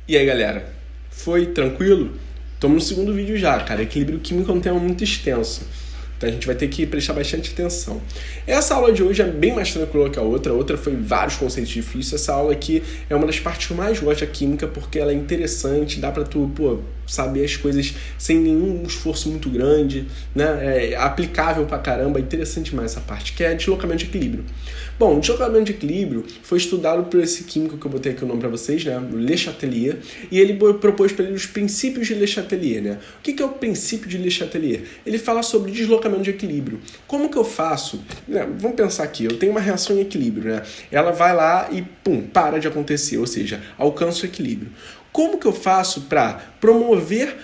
E aí, galera? Foi tranquilo? Estamos no segundo vídeo já, cara. Equilíbrio químico é um tema muito extenso. Então a gente vai ter que prestar bastante atenção. Essa aula de hoje é bem mais tranquila que a outra. A outra foi vários conceitos difíceis. Essa aula aqui é uma das partes que eu mais gosto da química porque ela é interessante, dá pra tu, saber as coisas sem nenhum esforço muito grande, né? É aplicável pra caramba, é interessante mais essa parte, que é deslocamento de equilíbrio. Bom, o deslocamento de equilíbrio foi estudado por esse químico que eu botei aqui o nome para vocês, né? O Le Chatelier, e ele propôs para ele os princípios de Le Chatelier, né? O que é o princípio de Le Chatelier? Ele fala sobre deslocamento de equilíbrio. Como que eu faço? Vamos pensar aqui, eu tenho uma reação em equilíbrio, né? Ela vai lá e para de acontecer, ou seja, alcança o equilíbrio. Como que eu faço para promover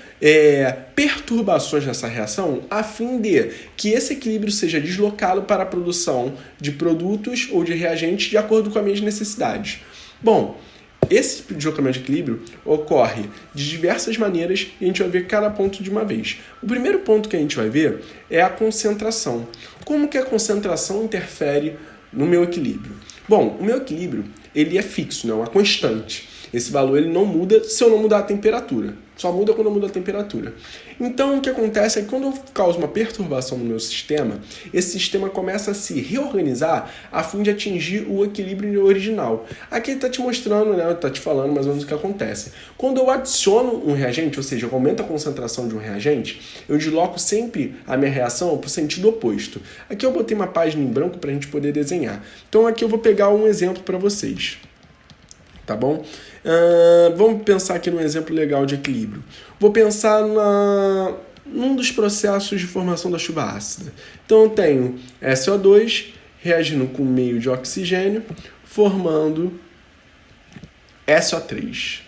perturbações nessa reação a fim de que esse equilíbrio seja deslocado para a produção de produtos ou de reagentes de acordo com as minhas necessidades? Bom, esse deslocamento de equilíbrio ocorre de diversas maneiras e a gente vai ver cada ponto de uma vez. O primeiro ponto que a gente vai ver é a concentração. Como que a concentração interfere no meu equilíbrio? Bom, o meu equilíbrio ele é fixo, não é uma constante. Esse valor ele não muda se eu não mudar a temperatura. Só muda quando eu mudo a temperatura. Então, o que acontece é que quando eu causo uma perturbação no meu sistema, esse sistema começa a se reorganizar a fim de atingir o equilíbrio original. Aqui ele está te mostrando, né? Está te falando mais ou menos o que acontece. Quando eu adiciono um reagente, ou seja, eu aumento a concentração de um reagente, eu desloco sempre a minha reação para o sentido oposto. Aqui eu botei uma página em branco para a gente poder desenhar. Então, aqui eu vou pegar um exemplo para vocês. Tá bom? Vamos pensar aqui num exemplo legal de equilíbrio. Vou pensar num dos processos de formação da chuva ácida. Então eu tenho SO2 reagindo com meio de oxigênio, formando SO3.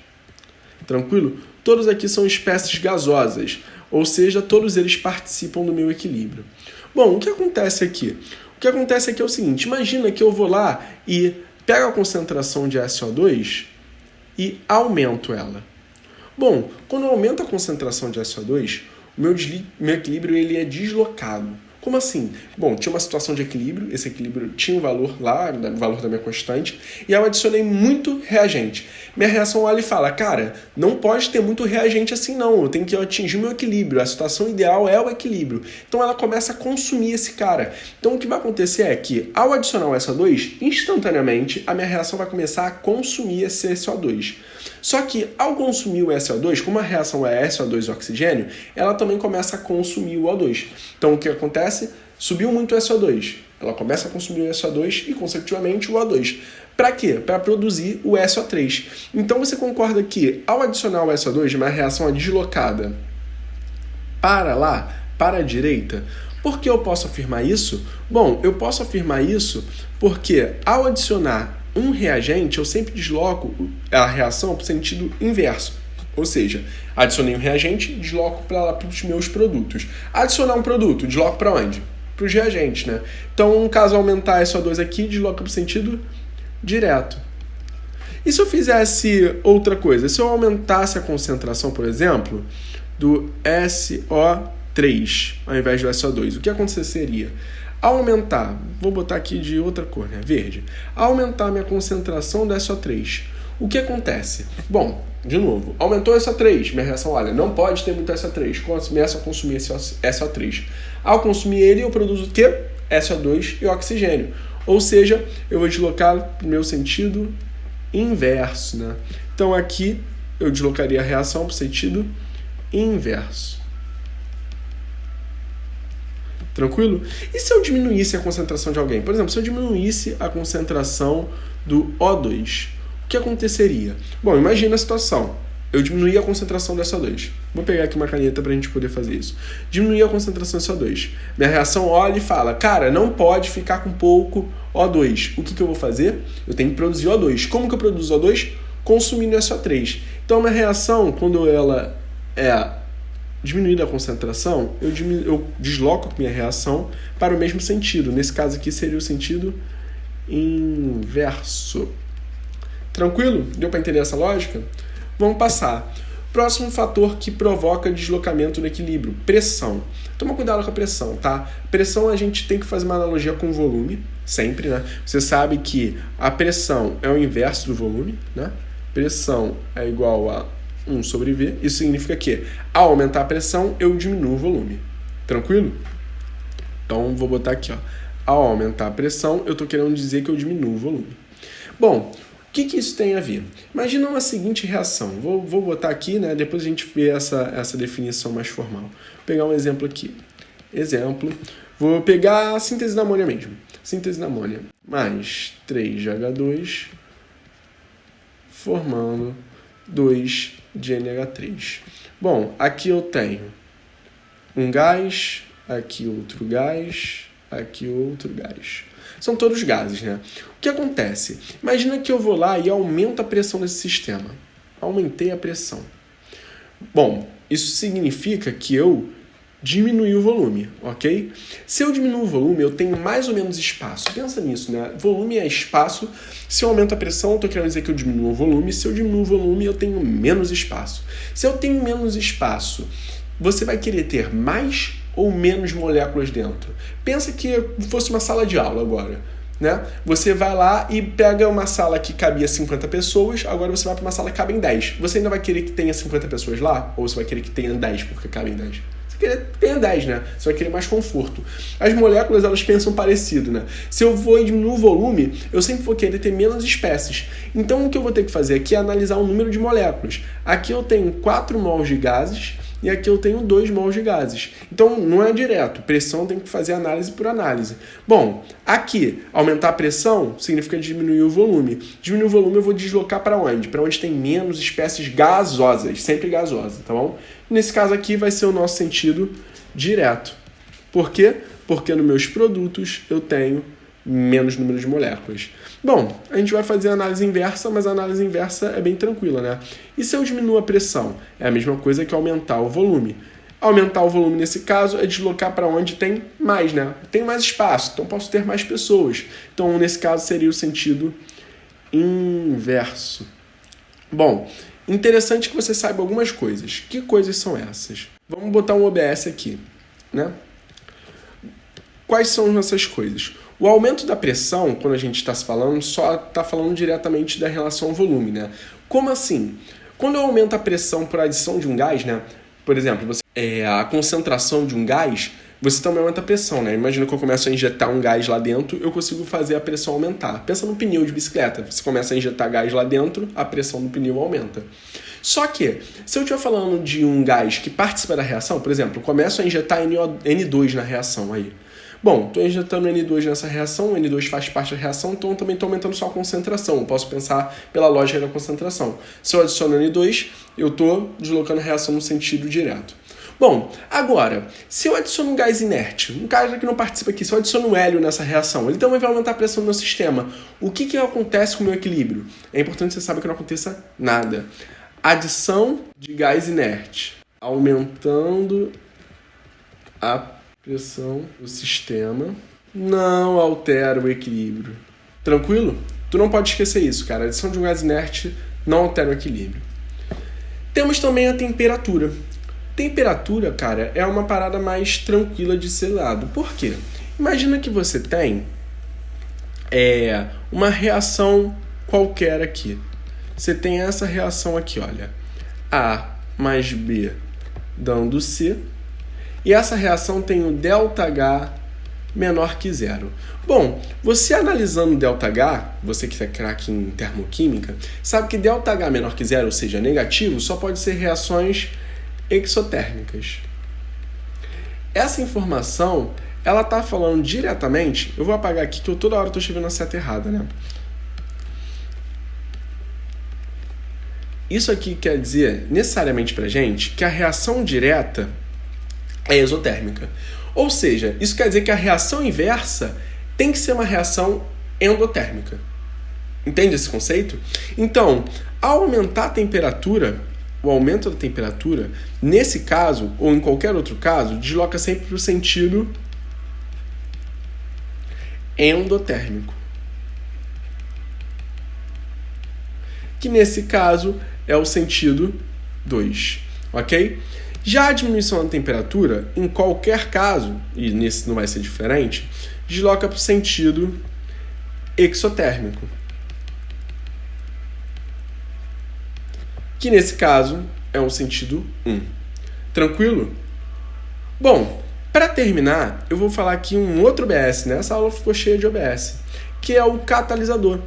Tranquilo? Todos aqui são espécies gasosas, ou seja, todos eles participam do meu equilíbrio. Bom, o que acontece aqui? O que acontece aqui é o seguinte, imagina que eu vou lá e pego a concentração de SO2 e aumento ela. Bom, quando eu aumento a concentração de SO2, o meu equilíbrio ele é deslocado. Como assim? Bom, tinha uma situação de equilíbrio, esse equilíbrio tinha um valor lá, o valor da minha constante, e eu adicionei muito reagente. Minha reação olha e fala, cara, não pode ter muito reagente assim não, eu tenho que atingir o meu equilíbrio, a situação ideal é o equilíbrio. Então ela começa a consumir esse cara. Então o que vai acontecer é que, ao adicionar o SO2, instantaneamente a minha reação vai começar a consumir esse SO2. Só que, ao consumir o SO2, como a reação é SO2 e oxigênio, ela também começa a consumir o O2. Então, o que acontece? Subiu muito o SO2. Ela começa a consumir o SO2 e, consecutivamente, o O2. Para quê? Para produzir o SO3. Então, você concorda que, ao adicionar o SO2, uma reação é deslocada para lá, para a direita? Por que eu posso afirmar isso? Bom, eu posso afirmar isso porque, ao adicionar um reagente, eu sempre desloco a reação para o sentido inverso. Ou seja, adicionei um reagente, desloco para os meus produtos. Adicionar um produto, desloco para onde? Para os reagentes, né? Então, no caso, aumentar SO2 aqui, desloca para o sentido direto. E se eu fizesse outra coisa? Se eu aumentasse a concentração, por exemplo, do SO3 ao invés do SO2, o que aconteceria? Ao aumentar, vou botar aqui de outra cor, né? Verde. Ao aumentar a minha concentração do SO3, o que acontece? Bom, de novo, aumentou o SO3, minha reação, olha, não pode ter muito SO3, começa a consumir esse SO3. Ao consumir ele, eu produzo o quê? SO2 e oxigênio. Ou seja, eu vou deslocar no meu sentido inverso, né? Então aqui eu deslocaria a reação para o sentido inverso. Tranquilo? E se eu diminuísse a concentração de alguém? Por exemplo, se eu diminuísse a concentração do O2, o que aconteceria? Bom, imagina a situação. Eu diminuí a concentração do SO2. Vou pegar aqui uma caneta para a gente poder fazer isso. Diminuí a concentração do SO2. Minha reação olha e fala, cara, não pode ficar com pouco O2. O que eu vou fazer? Eu tenho que produzir O2. Como que eu produzo O2? Consumindo SO3. Então, a minha reação, quando ela é diminuída a concentração, eu desloco a minha reação para o mesmo sentido. Nesse caso aqui seria o sentido inverso. Tranquilo? Deu para entender essa lógica? Vamos passar. Próximo fator que provoca deslocamento no equilíbrio, pressão. Toma cuidado com a pressão, tá? Pressão a gente tem que fazer uma analogia com o volume, sempre, né? Você sabe que a pressão é o inverso do volume, né? pressão é igual a 1 sobre V. Isso significa que, ao aumentar a pressão, eu diminuo o volume. Tranquilo? Então, vou botar aqui, ó. Ao aumentar a pressão, eu estou querendo dizer que eu diminuo o volume. Bom, o que isso tem a ver? Imagina uma seguinte reação. Vou botar aqui, né? Depois a gente vê essa definição mais formal. Vou pegar um exemplo aqui. Exemplo. Vou pegar a síntese da amônia mesmo. Síntese da amônia mais 3 de H2 formando 2 de NH3. Bom, aqui eu tenho um gás, aqui outro gás, aqui outro gás. São todos gases, né? O que acontece? Imagina que eu vou lá e aumento a pressão desse sistema. Aumentei a pressão. Bom, isso significa que eu diminui o volume, ok? Se eu diminuo o volume, eu tenho mais ou menos espaço. Pensa nisso, né? Volume é espaço. Se eu aumento a pressão, eu estou querendo dizer que eu diminuo o volume. Se eu diminuo o volume, eu tenho menos espaço. Se eu tenho menos espaço, você vai querer ter mais ou menos moléculas dentro? Pensa que fosse uma sala de aula agora, né? Você vai lá e pega uma sala que cabia 50 pessoas, agora você vai para uma sala que cabem 10. Você ainda vai querer que tenha 50 pessoas lá? Ou você vai querer que tenha 10 porque cabem 10? Tenha 10, né? Você vai querer mais conforto. As moléculas, elas pensam parecido, né? Se eu vou diminuir o volume, eu sempre vou querer ter menos espécies. Então, o que eu vou ter que fazer aqui é analisar o número de moléculas. Aqui eu tenho 4 mols de gases e aqui eu tenho 2 mols de gases. Então, não é direto. Pressão tem que fazer análise por análise. Bom, aqui, aumentar a pressão significa diminuir o volume. Diminuir o volume eu vou deslocar para onde? Para onde tem menos espécies gasosas. Sempre gasosa, tá bom? Nesse caso aqui vai ser o nosso sentido direto. Por quê? Porque nos meus produtos eu tenho menos número de moléculas. Bom, a gente vai fazer a análise inversa, mas a análise inversa é bem tranquila, né? E se eu diminuo a pressão? É a mesma coisa que aumentar o volume. Aumentar o volume nesse caso é deslocar para onde tem mais, né? Tem mais espaço, então posso ter mais pessoas. Então, nesse caso, seria o sentido inverso. Bom, interessante que você saiba algumas coisas. Que coisas são essas? Vamos botar um OBS aqui, né? Quais são essas coisas? O aumento da pressão, quando a gente está falando, só está falando diretamente da relação volume, né? Como assim? Quando eu aumento a pressão por adição de um gás, né? Por exemplo, a concentração de um gás, você também aumenta a pressão, né? Imagina que eu começo a injetar um gás lá dentro, eu consigo fazer a pressão aumentar. Pensa no pneu de bicicleta. Você começa a injetar gás lá dentro, a pressão do pneu aumenta. Só que, se eu estiver falando de um gás que participa da reação, por exemplo, eu começo a injetar N2 na reação aí. Bom, estou injetando N2 nessa reação, N2 faz parte da reação, então eu também estou aumentando só a concentração. Eu posso pensar pela lógica da concentração. Se eu adiciono N2, eu estou deslocando a reação no sentido direto. Bom, agora, se eu adiciono um gás inerte, um gás que não participa aqui, se eu adiciono hélio nessa reação, ele também vai aumentar a pressão do meu sistema. O que acontece com o meu equilíbrio? É importante você saber que não aconteça nada. Adição de gás inerte, aumentando a pressão do sistema, não altera o equilíbrio. Tranquilo? Tu não pode esquecer isso, cara. A adição de um gás inerte não altera o equilíbrio. Temos também a temperatura. Temperatura, cara, é uma parada mais tranquila de ser dado. Por quê? Imagina que você tem uma reação qualquer aqui. Você tem essa reação aqui, olha. A mais B dando C. E essa reação tem o ΔH menor que zero. Bom, você analisando ΔH, você que é craque em termoquímica, sabe que ΔH menor que zero, ou seja, negativo, só pode ser reações exotérmicas. Essa informação, ela está falando diretamente... Eu vou apagar aqui que eu toda hora estou escrevendo a seta errada, né? Isso aqui quer dizer, necessariamente pra gente, que a reação direta é exotérmica. Ou seja, isso quer dizer que a reação inversa tem que ser uma reação endotérmica. Entende esse conceito? Então, ao aumentar a temperatura, o aumento da temperatura, nesse caso, ou em qualquer outro caso, desloca sempre para o sentido endotérmico. Que nesse caso é o sentido 2, ok? Já a diminuição da temperatura, em qualquer caso, e nesse não vai ser diferente, desloca para o sentido exotérmico. que nesse caso é o sentido 1. Tranquilo? Bom, para terminar, eu vou falar aqui um outro OBS, né? Essa aula ficou cheia de OBS, que é o catalisador.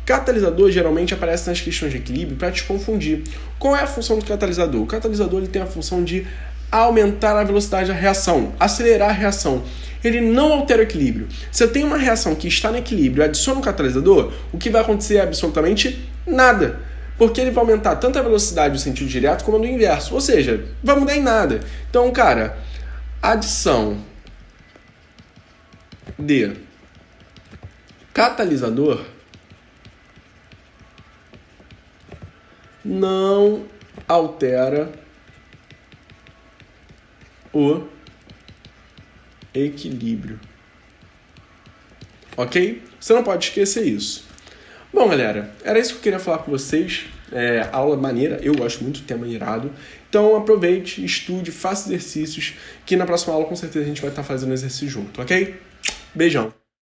Catalisador geralmente aparece nas questões de equilíbrio para te confundir. Qual é a função do catalisador? O catalisador ele tem a função de aumentar a velocidade da reação, acelerar a reação. Ele não altera o equilíbrio. Se eu tenho uma reação que está no equilíbrio e adiciono um catalisador, o que vai acontecer é absolutamente nada. Porque ele vai aumentar tanto a velocidade do sentido direto como do inverso. Ou seja, vai mudar em nada. Então, cara, adição de catalisador não altera o equilíbrio. Ok? Você não pode esquecer isso. Bom, galera, era isso que eu queria falar com vocês. Aula maneira, eu gosto muito do tema irado. Então aproveite, estude, faça exercícios, que na próxima aula com certeza a gente vai estar fazendo exercício junto, ok? Beijão!